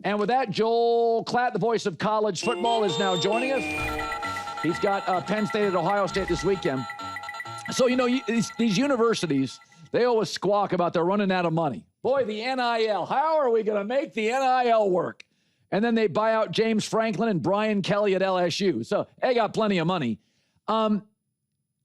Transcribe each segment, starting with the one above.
And with that, Joel Klatt, the voice of college football, is now joining us. He's got Penn State at Ohio State this weekend. So, these universities, they always squawk about they're running out of money. Boy, the NIL, how are we going to make the NIL work? And then they buy out James Franklin and Brian Kelly at LSU. So they got plenty of money.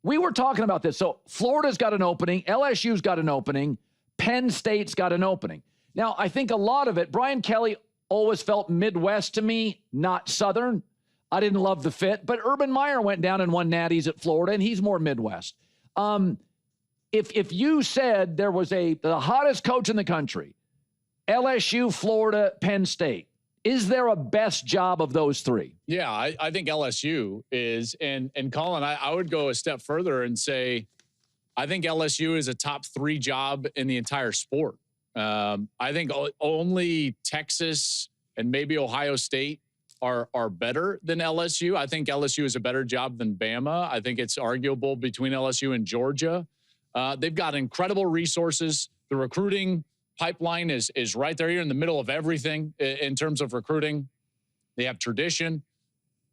We were talking about this. So Florida's got an opening. LSU's got an opening. Penn State's got an opening. Now, I think a lot of it, Brian Kelly always felt Midwest to me, not Southern. I didn't love the fit. But Urban Meyer went down and won natties at Florida, and he's more Midwest. If you said there was the hottest coach in the country, LSU, Florida, Penn State, is there a best job of those three? Yeah, I think LSU is. And Colin, I would go a step further and say I think LSU is a top 3 job in the entire sport. I think only Texas and maybe Ohio State are better than LSU. I think LSU is a better job than Bama. I think it's arguable between LSU and Georgia. They've got incredible resources. The recruiting pipeline is right there. You're in the middle of everything in terms of recruiting. They have tradition.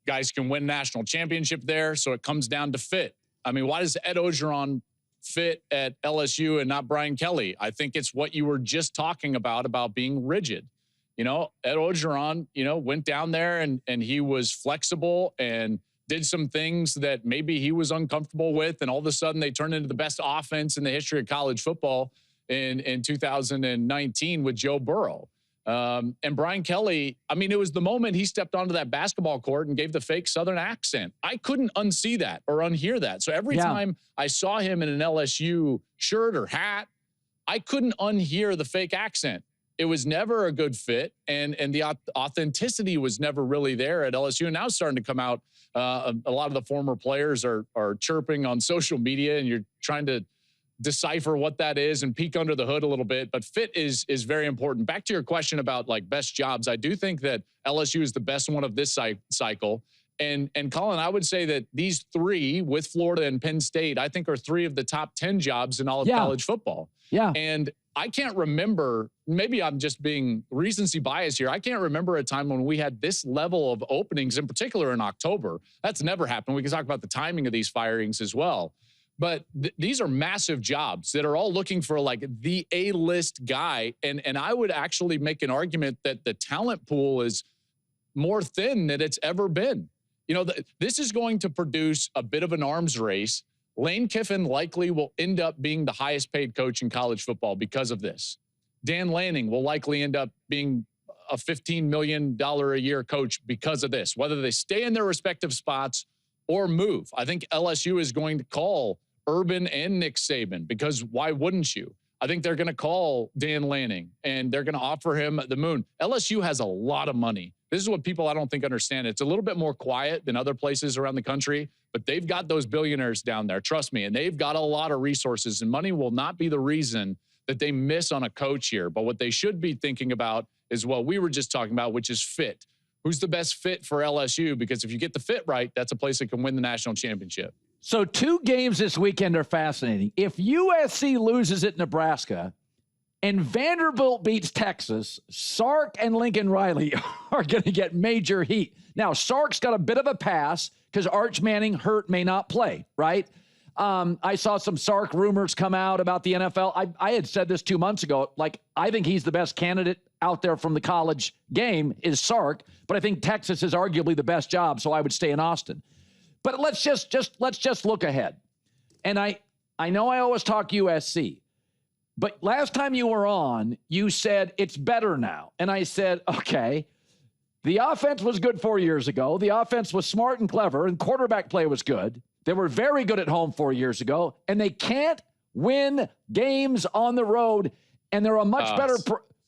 Guys can win national championship there, so it comes down to fit. I mean, why does Ed Ogeron fit at LSU and not Brian Kelly? I think it's what you were just talking about being rigid. Ed Ogeron, went down there and he was flexible and did some things that maybe he was uncomfortable with, and all of a sudden they turned into the best offense in the history of college football in 2019 with Joe Burrow. And Brian Kelly, it was the moment he stepped onto that basketball court and gave the fake Southern accent. I couldn't unsee that or unhear that. So every time I saw him in an LSU shirt or hat, I couldn't unhear the fake accent. It was never a good fit, and the authenticity was never really there at LSU. And now it's starting to come out. A lot of the former players are chirping on social media, and you're trying to decipher what that is and peek under the hood a little bit. But fit is very important. Back to your question about best jobs, I do think that LSU is the best one of this cycle. And Colin, I would say that these 3 with Florida and Penn State, I think are 3 of the top 10 jobs in all of college football. Yeah. And I can't remember, maybe I'm just being recency bias here. I can't remember a time when we had this level of openings, in particular in October. That's never happened. We can talk about the timing of these firings as well. But these are massive jobs that are all looking for the A-list guy. And I would actually make an argument that the talent pool is more thin than it's ever been. This is going to produce a bit of an arms race. Lane Kiffin likely will end up being the highest paid coach in college football because of this. Dan Lanning will likely end up being a $15 million a year coach because of this, whether they stay in their respective spots or move. I think LSU is going to call Urban and Nick Saban, because why wouldn't you? I think they're going to call Dan Lanning and they're going to offer him the moon. LSU has a lot of money. This is what people I don't think understand. It's a little bit more quiet than other places around the country, but they've got those billionaires down there. Trust me. And they've got a lot of resources, and money will not be the reason that they miss on a coach here. But what they should be thinking about is what we were just talking about, which is fit. Who's the best fit for LSU? Because if you get the fit right, that's a place that can win the national championship. So 2 games this weekend are fascinating. If USC loses at Nebraska and Vanderbilt beats Texas, Sark and Lincoln Riley are going to get major heat. Now, Sark's got a bit of a pass because Arch Manning may not play, right? I saw some Sark rumors come out about the NFL. I had said this 2 months ago. I think he's the best candidate out there from the college game is Sark, but I think Texas is arguably the best job, so I would stay in Austin. But let's just look ahead. And I know I always talk USC, but last time you were on, you said it's better now. And I said, okay, the offense was good 4 years ago. The offense was smart and clever, and quarterback play was good. They were very good at home 4 years ago, and they can't win games on the road, and they're a much better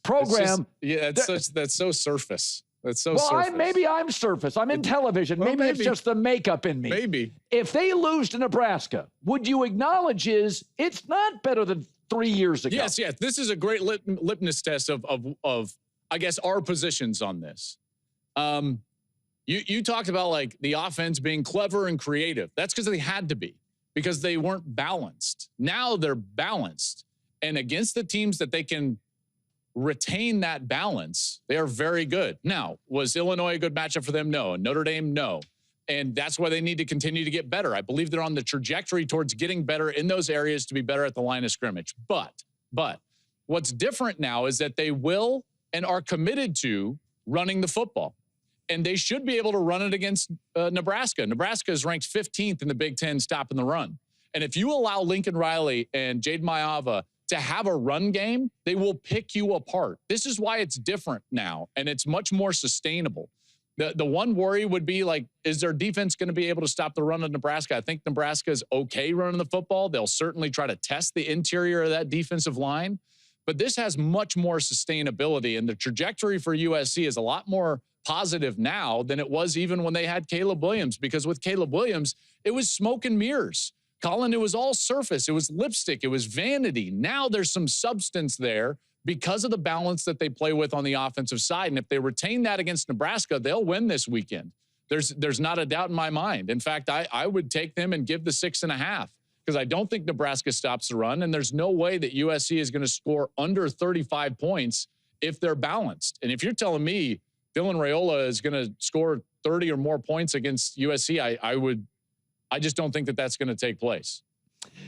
program. That's so surface. That's so surface. Maybe I'm surface. I'm in television. Maybe it's just the makeup in me. Maybe. If they lose to Nebraska, would you acknowledge it's not better than 3 years ago? Yes. This is a great litmus test of I guess, our positions on this. You talked about the offense being clever and creative. That's because they had to be, because they weren't balanced. Now they're balanced. And against the teams that they can retain that balance, they are very good. Now, was Illinois a good matchup for them? No. Notre Dame? No. And that's why they need to continue to get better. I believe they're on the trajectory towards getting better in those areas to be better at the line of scrimmage. But what's different now is that they will and are committed to running the football. And they should be able to run it against Nebraska. Nebraska is ranked 15th in the Big Ten stopping the run. And if you allow Lincoln Riley and Jade Mailava to have a run game, they will pick you apart. This is why it's different now, and it's much more sustainable. The one worry would be, like, is their defense going to be able to stop the run of Nebraska? I think Nebraska is okay running the football. They'll certainly try to test the interior of that defensive line. But this has much more sustainability, and the trajectory for USC is a lot more positive now than it was even when they had Caleb Williams, because with Caleb Williams, it was smoke and mirrors. Colin, it was all surface. It was lipstick. It was vanity. Now there's some substance there because of the balance that they play with on the offensive side. And if they retain that against Nebraska, they'll win this weekend. There's not a doubt in my mind. In fact, I would take them and give the 6.5, because I don't think Nebraska stops the run, and there's no way that USC is going to score under 35 points if they're balanced. And if you're telling me Dylan Raiola is going to score 30 or more points against USC, I just don't think that that's going to take place.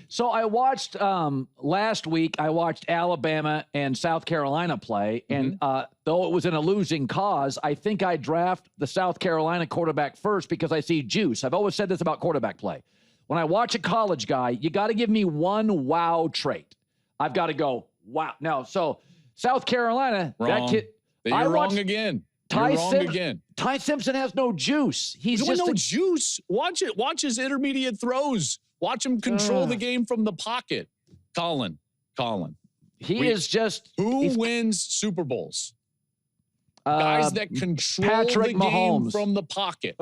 So I watched last week, I watched Alabama and South Carolina play. And though it was in a losing cause, I think I draft the South Carolina quarterback first because I see juice. I've always said this about quarterback play. When I watch a college guy, you got to give me one wow trait. I've got to go, wow. Now, so South Carolina, wrong. That kid. You're wrong again. Ty Simpson has no juice. He's just no juice. Watch it. Watch his intermediate throws. Watch him control the game from the pocket. Colin. Who wins Super Bowls? Guys that control Patrick the game Mahomes. from the pocket.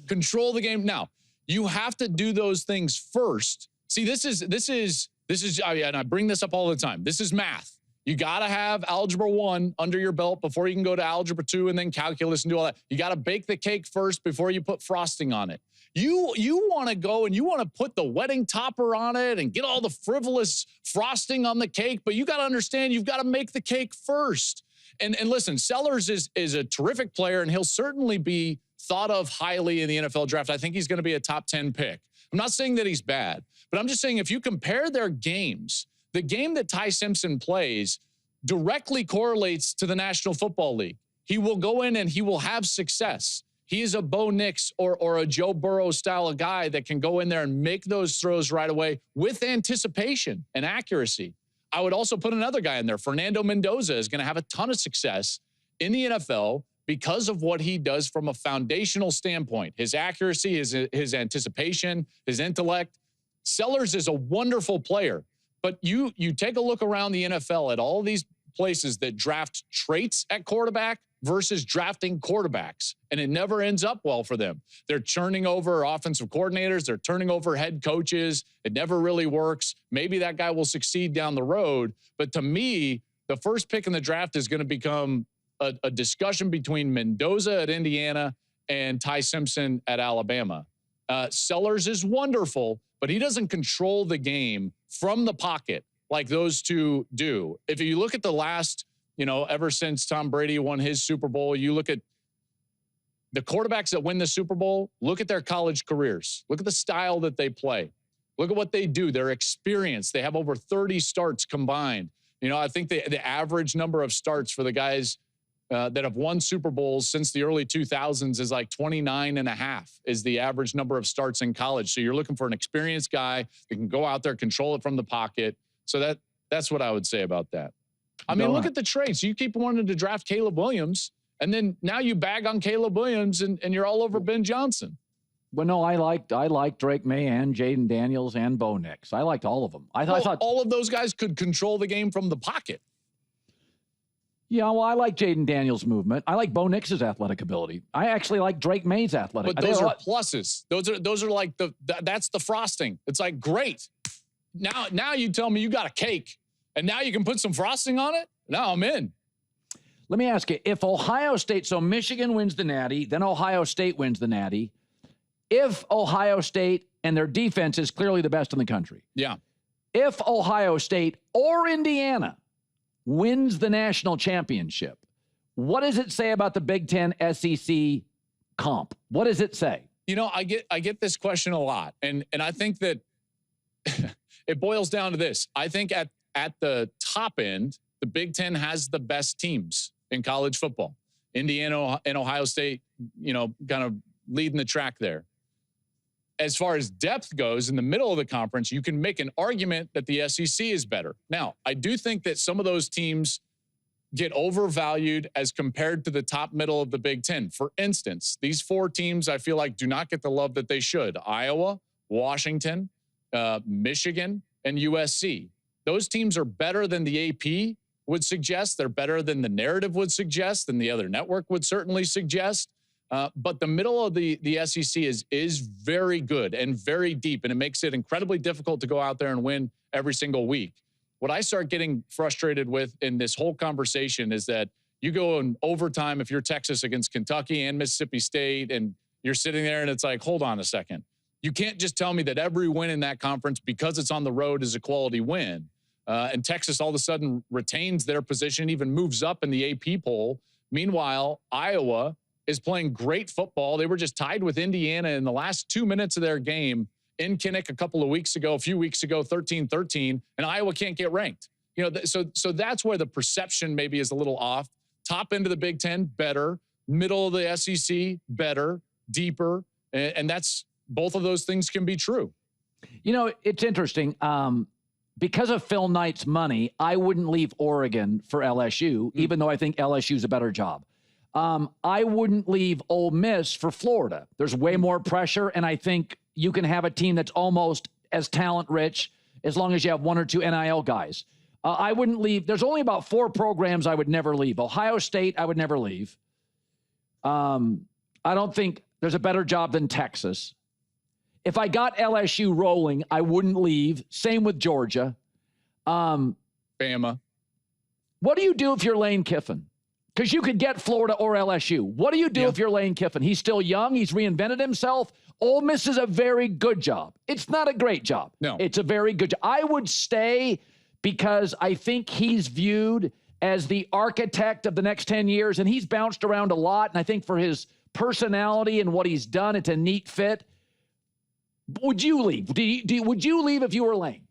Control the game. Now, you have to do those things first. See, this is, and I bring this up all the time. This is math. You got to have Algebra 1 under your belt before you can go to Algebra 2 and then calculus and do all that. You got to bake the cake first before you put frosting on it. You want to go and you want to put the wedding topper on it and get all the frivolous frosting on the cake, but you got to understand you've got to make the cake first. And listen, Sellers is a terrific player, and he'll certainly be thought of highly in the NFL draft. I think he's going to be a top 10 pick. I'm not saying that he's bad, but I'm just saying if you compare their games, the game that Ty Simpson plays directly correlates to the National Football League. He will go in and he will have success. He is a Bo Nix or a Joe Burrow style of guy that can go in there and make those throws right away with anticipation and accuracy. I would also put another guy in there. Fernando Mendoza is going to have a ton of success in the NFL because of what he does from a foundational standpoint. His accuracy, his anticipation, his intellect. Sellers is a wonderful player. But you take a look around the NFL at all these places that draft traits at quarterback versus drafting quarterbacks, and it never ends up well for them. They're turning over offensive coordinators. They're turning over head coaches. It never really works. Maybe that guy will succeed down the road. But to me, the first pick in the draft is going to become a discussion between Mendoza at Indiana and Ty Simpson at Alabama. Sellers is wonderful, but he doesn't control the game from the pocket like those two do. If you look at the last, ever since Tom Brady won his Super Bowl, you look at the quarterbacks that win the Super Bowl, look at their college careers. Look at the style that they play. Look at what they do, their experience. They have over 30 starts combined. I think the average number of starts for the guys that have won Super Bowls since the early 2000s is like 29.5 is the average number of starts in college. So you're looking for an experienced guy that can go out there, control it from the pocket. So that's what I would say about that. I mean, look at the traits. You keep wanting to draft Caleb Williams, and then now you bag on Caleb Williams, and you're all over Ben Johnson. Well, no, I liked Drake May and Jaden Daniels and Bo Nix. I liked all of them. I thought all of those guys could control the game from the pocket. Yeah, well, I like Jaden Daniels' movement. I like Bo Nix's athletic ability. I actually like Drake May's athletic. But those are pluses. Those are like that's the frosting. It's like, great. Now you tell me you got a cake, and now you can put some frosting on it? Now I'm in. Let me ask you, if Ohio State, so Michigan wins the Natty, then Ohio State wins the Natty. If Ohio State and their defense is clearly the best in the country. Yeah. If Ohio State or Indiana wins the national championship, what does it say about the Big Ten SEC comp? What does it say? You know, I get this question a lot. And I think that it boils down to this. I think at the top end, the Big Ten has the best teams in college football. Indiana and Ohio State, you know, kind of leading the track there. As far as depth goes, in the middle of the conference, you can make an argument that the SEC is better. Now, I do think that some of those teams get overvalued as compared to the top middle of the Big Ten. For instance, these 4 teams I feel like do not get the love that they should. Iowa, Washington, Michigan, and USC. Those teams are better than the AP would suggest. They're better than the narrative would suggest, and the other network would certainly suggest. But the middle of the SEC is very good and very deep, and it makes it incredibly difficult to go out there and win every single week. What I start getting frustrated with in this whole conversation is that you go in overtime if you're Texas against Kentucky and Mississippi State, and you're sitting there and it's like, hold on a second. You can't just tell me that every win in that conference because it's on the road is a quality win. And Texas all of a sudden retains their position, even moves up in the AP poll. Meanwhile, Iowa is playing great football. They were just tied with Indiana in the last 2 minutes of their game in Kinnick a few weeks ago, 13-13, and Iowa can't get ranked. You know, so that's where the perception maybe is a little off. Top end of the Big Ten, better. Middle of the SEC, better, deeper. And that's, both of those things can be true. You know, it's interesting. Because of Phil Knight's money, I wouldn't leave Oregon for LSU, even though I think LSU's a better job. I wouldn't leave Ole Miss for Florida. There's way more pressure, and I think you can have a team that's almost as talent-rich as long as you have 1 or 2 NIL guys. I wouldn't leave. There's only about 4 programs I would never leave. Ohio State, I would never leave. I don't think there's a better job than Texas. If I got LSU rolling, I wouldn't leave. Same with Georgia. Bama. What do you do if you're Lane Kiffin? Because you could get Florida or LSU. What do you do if you're Lane Kiffin? He's still young. He's reinvented himself. Ole Miss is a very good job. It's not a great job. No. It's a very good job. I would stay because I think he's viewed as the architect of the next 10 years, and he's bounced around a lot, and I think for his personality and what he's done, it's a neat fit. Would you leave? Would you leave if you were Lane?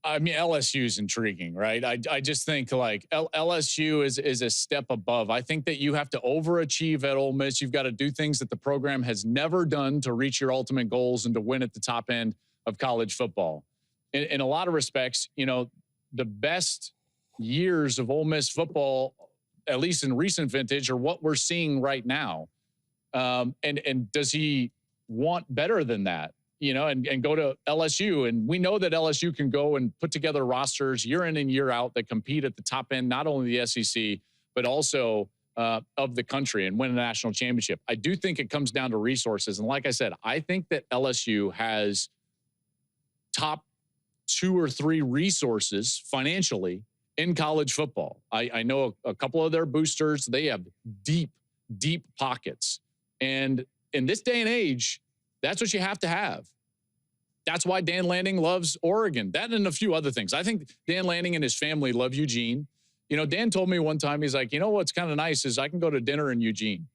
I mean, LSU is intriguing, right? I just think like LSU is a step above. I think that you have to overachieve at Ole Miss. You've got to do things that the program has never done to reach your ultimate goals and to win at the top end of college football. In a lot of respects, you know, the best years of Ole Miss football, at least in recent vintage, are what we're seeing right now. And does he want better than that? You know, and go to LSU. And we know that LSU can go and put together rosters year in and year out that compete at the top end, not only the SEC, but also of the country and win a national championship. I do think it comes down to resources. And like I said, I think that LSU has top 2 or 3 resources financially in college football. I know a couple of their boosters, they have deep, deep pockets. And in this day and age, that's what you have to have. That's why Dan Lanning loves Oregon. That and a few other things. I think Dan Lanning and his family love Eugene. You know, Dan told me one time, he's like, you know what's kind of nice is I can go to dinner in Eugene.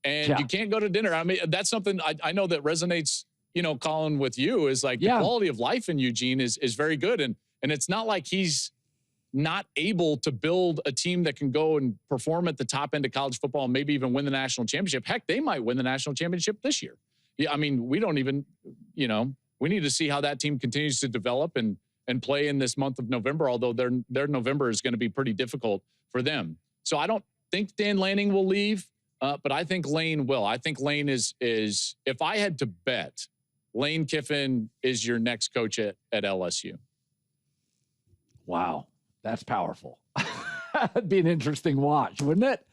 And you can't go to dinner. I mean, that's something I know that resonates, you know, Colin, with you, is like the quality of life in Eugene is very good. And it's not like he's not able to build a team that can go and perform at the top end of college football and maybe even win the national championship. Heck, they might win the national championship this year. Yeah, I mean, we don't even, you know, we need to see how that team continues to develop and play in this month of November, although their November is going to be pretty difficult for them. So I don't think Dan Lanning will leave, but I think Lane will. I think Lane is if I had to bet, Lane Kiffin is your next coach at LSU. Wow. That's powerful. That'd be an interesting watch, wouldn't it?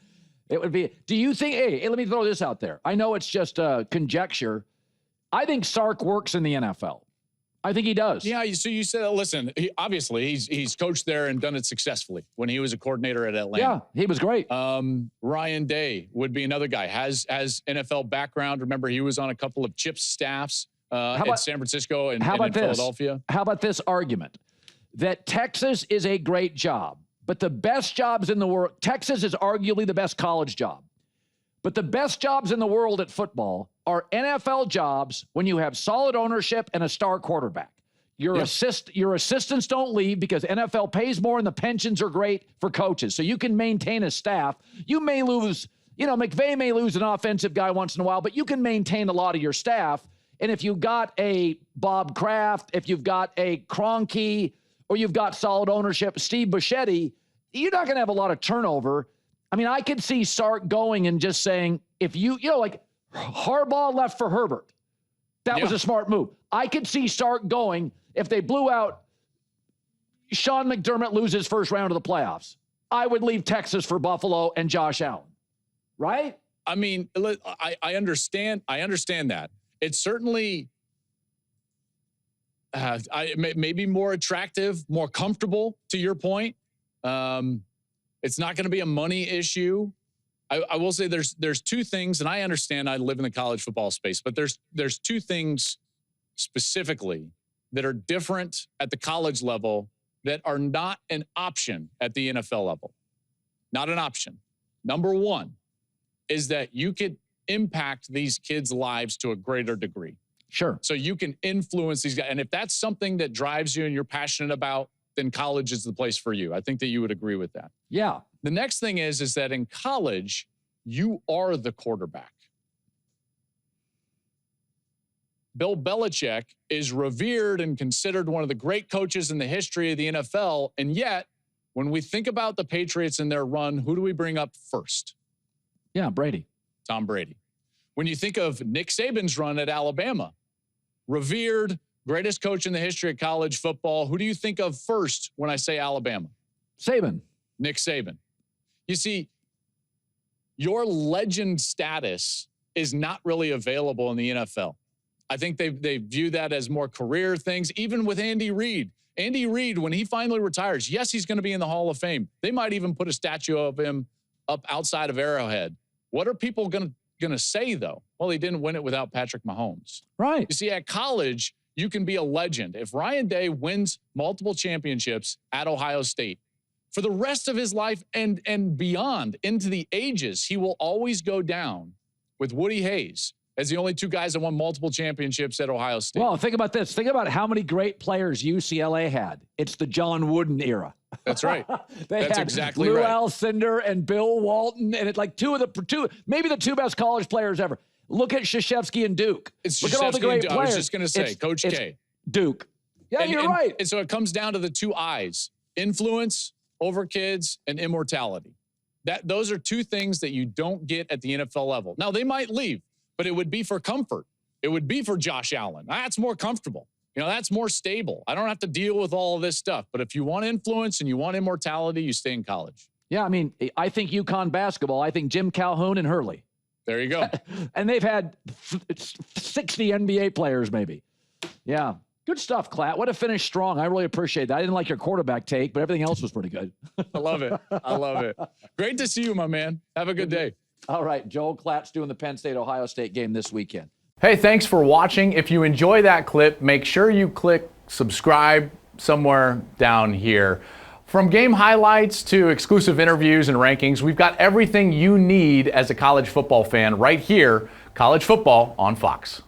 It would be. Do you think, hey, let me throw this out there. I know it's just conjecture. I think Sark works in the NFL. I think he does. Yeah, so you said, listen, obviously he's coached there and done it successfully when he was a coordinator at Atlanta. Yeah, he was great. Ryan Day would be another guy. Has NFL background. Remember, he was on a couple of Chip's staffs at San Francisco and in Philadelphia. How about this argument? that Texas is a great job, but the best jobs in the world, Texas is arguably the best college job, but the best jobs in the world at football are NFL jobs when you have solid ownership and a star quarterback. Your assistants don't leave because NFL pays more and the pensions are great for coaches. So you can maintain a staff. You may lose, McVay may lose an offensive guy once in a while, but you can maintain a lot of your staff. And if you've got a Bob Kraft, if you've got a Kroenke, or you've got solid ownership, Steve Buscemi, you're not going to have a lot of turnover. I mean, I could see Sark going and just saying, if like Harbaugh left for Herbert. That was a smart move. I could see Sark going if they blew out Sean McDermott loses first round of the playoffs. I would leave Texas for Buffalo and Josh Allen. Right? I mean, I understand that. It's certainly maybe more attractive, more comfortable, to your point. It's not going to be a money issue. I will say there's two things, and I understand I live in the college football space, but there's two things specifically that are different at the college level that are not an option at the NFL level. Not an option. Number one is that you could impact these kids' lives to a greater degree. Sure. So you can influence these guys. And if that's something that drives you and you're passionate about, then college is the place for you. I think that you would agree with that. Yeah. The next thing is that in college, you are the quarterback. Bill Belichick is revered and considered one of the great coaches in the history of the NFL. And yet, when we think about the Patriots and their run, who do we bring up first? Yeah, Brady. Tom Brady. When you think of Nick Saban's run at Alabama, revered, greatest coach in the history of college football, who do you think of first when I say Alabama? Saban. Nick Saban. You see, your legend status is not really available in the NFL. I think they view that as more career things, even with Andy Reid. Andy Reid, when he finally retires, yes, he's going to be in the Hall of Fame. They might even put a statue of him up outside of Arrowhead. What are people going to say, though? Well, he didn't win it without Patrick Mahomes. Right. You see, at college, you can be a legend. If Ryan Day wins multiple championships at Ohio State, for the rest of his life and beyond, into the ages, he will always go down with Woody Hayes as the only two guys that won multiple championships at Ohio State. Well, think about this. Think about how many great players UCLA had. It's the John Wooden era. That's right. That's exactly Lou right. Alcindor and Bill Walton, and it's like maybe the two best college players ever. Look at Krzyzewski and Duke. Look at all the great players. I was just going to say, Coach K. Duke. Yeah, you're right. And so it comes down to the two I's: influence over kids and immortality. Those are two things that you don't get at the NFL level. Now, they might leave, but it would be for comfort. It would be for Josh Allen. That's more comfortable. That's more stable. I don't have to deal with all of this stuff. But if you want influence and you want immortality, you stay in college. Yeah, I mean, I think UConn basketball, I think Jim Calhoun and Hurley. There you go. And they've had 60 NBA players maybe. Yeah. Good stuff, Klatt. What a finish strong. I really appreciate that. I didn't like your quarterback take, but everything else was pretty good. I love it. I love it. Great to see you, my man. Have a good day. All right. Joel Klatt's doing the Penn State-Ohio State game this weekend. Hey, thanks for watching. If you enjoy that clip, make sure you click subscribe somewhere down here. From game highlights to exclusive interviews and rankings, we've got everything you need as a college football fan right here, College Football on Fox.